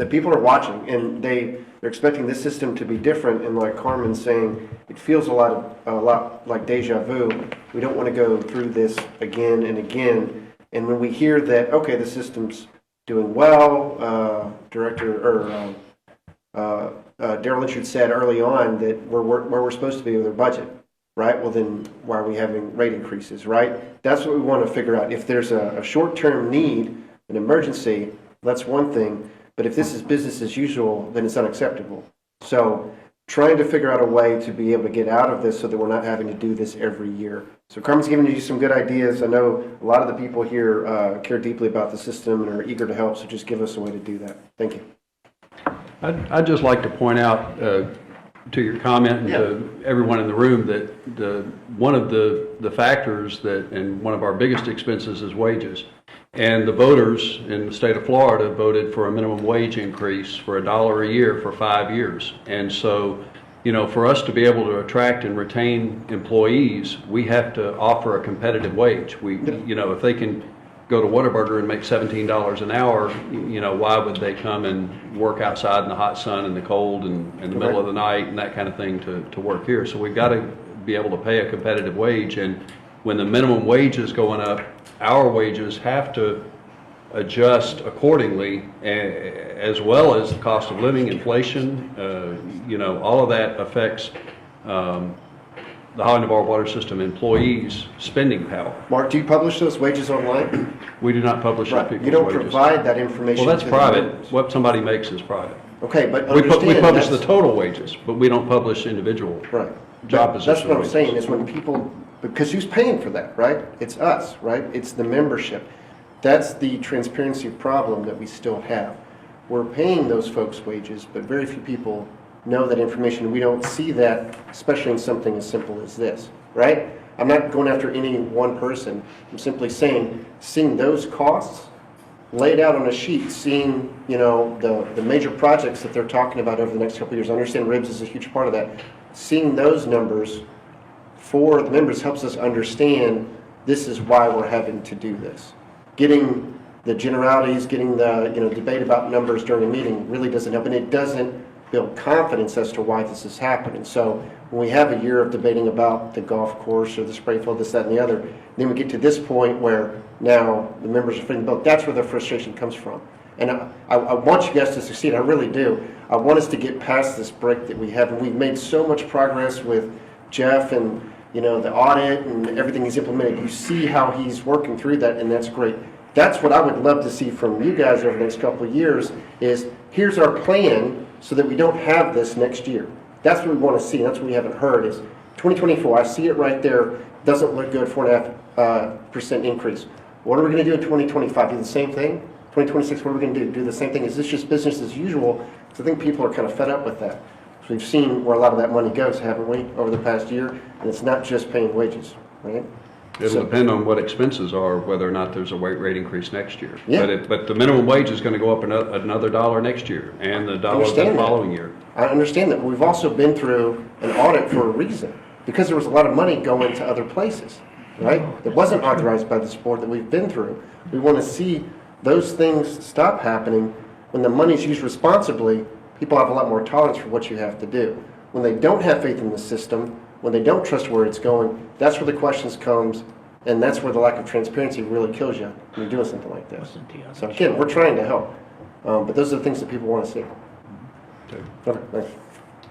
the people are watching, and they're expecting this system to be different. And like Carmen's saying, it feels a lot like deja vu. We don't want to go through this again and again. And when we hear that, okay, the system's doing well, Daryl Lynchard said early on that we're where we're supposed to be with our budget, right? Well, then why are we having rate increases, right? That's what we want to figure out. If there's a short-term need, an emergency, that's one thing. But if this is business as usual, then it's unacceptable. So trying to figure out a way to be able to get out of this so that we're not having to do this every year. So Carmen's giving you some good ideas. I know a lot of the people here care deeply about the system and are eager to help, so just give us a way to do that. Thank you. I'd just like to point out to your comment and to everyone in the room that one of the factors and one of our biggest expenses is wages. And the voters in the state of Florida voted for a minimum wage increase for $1 a year for 5 years. And so, for us to be able to attract and retain employees, we have to offer a competitive wage. If they can go to Whataburger and make $17 an hour, why would they come and work outside in the hot sun and the cold and in the middle of the night and that kind of thing to work here? So we've got to be able to pay a competitive wage. And when the minimum wage is going up, our wages have to adjust accordingly, as well as the cost of living, inflation. All of that affects the Holly Navarre Water System employees' spending power. Mark, do you publish those wages online? We do not publish our people's You don't wages. provide that information. Well, that's to private. What somebody makes is private. Okay, but we publish the total wages, but we don't publish individual job position. That's what I'm saying is when people, because who's paying for that, right? It's us, right? It's the membership. That's the transparency problem that we still have. We're paying those folks wages, but very few people know that information. We don't see that, especially in something as simple as this, right? I'm not going after any one person. I'm simply saying, seeing those costs laid out on a sheet, seeing the major projects that they're talking about over the next couple of years. I understand RIBS is a huge part of that. Seeing those numbers for the members helps us understand this is why we're having to do this. Getting the generalities, getting the debate about numbers during a meeting really doesn't help, and it doesn't build confidence as to why this is happening. So when we have a year of debating about the golf course or the spray field, this, that, and the other, then we get to this point where now the members are feeling both. That's where the frustration comes from. And I want you guys to succeed. I really do. I want us to get past this break that we have, and we've made so much progress with Jeff and the audit and everything he's implemented. You see how he's working through that, and that's great. That's what I would love to see from you guys over the next couple of years is here's our plan so that we don't have this next year. That's what we want to see. That's what we haven't heard is 2024. I see it right there. Doesn't look good, 4.5% increase. What are we going to do in 2025? Do the same thing? 2026, what are we going to do? Do the same thing? Is this just business as usual? Because I think people are kind of fed up with that. So we've seen where a lot of that money goes, haven't we, over the past year? And it's not just paying wages, right? It'll depend on what expenses are, whether or not there's a rate increase next year. Yeah. But the minimum wage is going to go up another $1 next year, and the $1 the following year. I understand that. We've also been through an audit for a reason, because there was a lot of money going to other places, right? That wasn't authorized by this board that we've been through. We want to see those things stop happening. When the money's used responsibly, people have a lot more tolerance for what you have to do. When they don't have faith in the system, when they don't trust where it's going, that's where the questions comes, and that's where the lack of transparency really kills you when you're doing something like this. So again, we're trying to help, but those are the things that people want to see. Okay, thanks.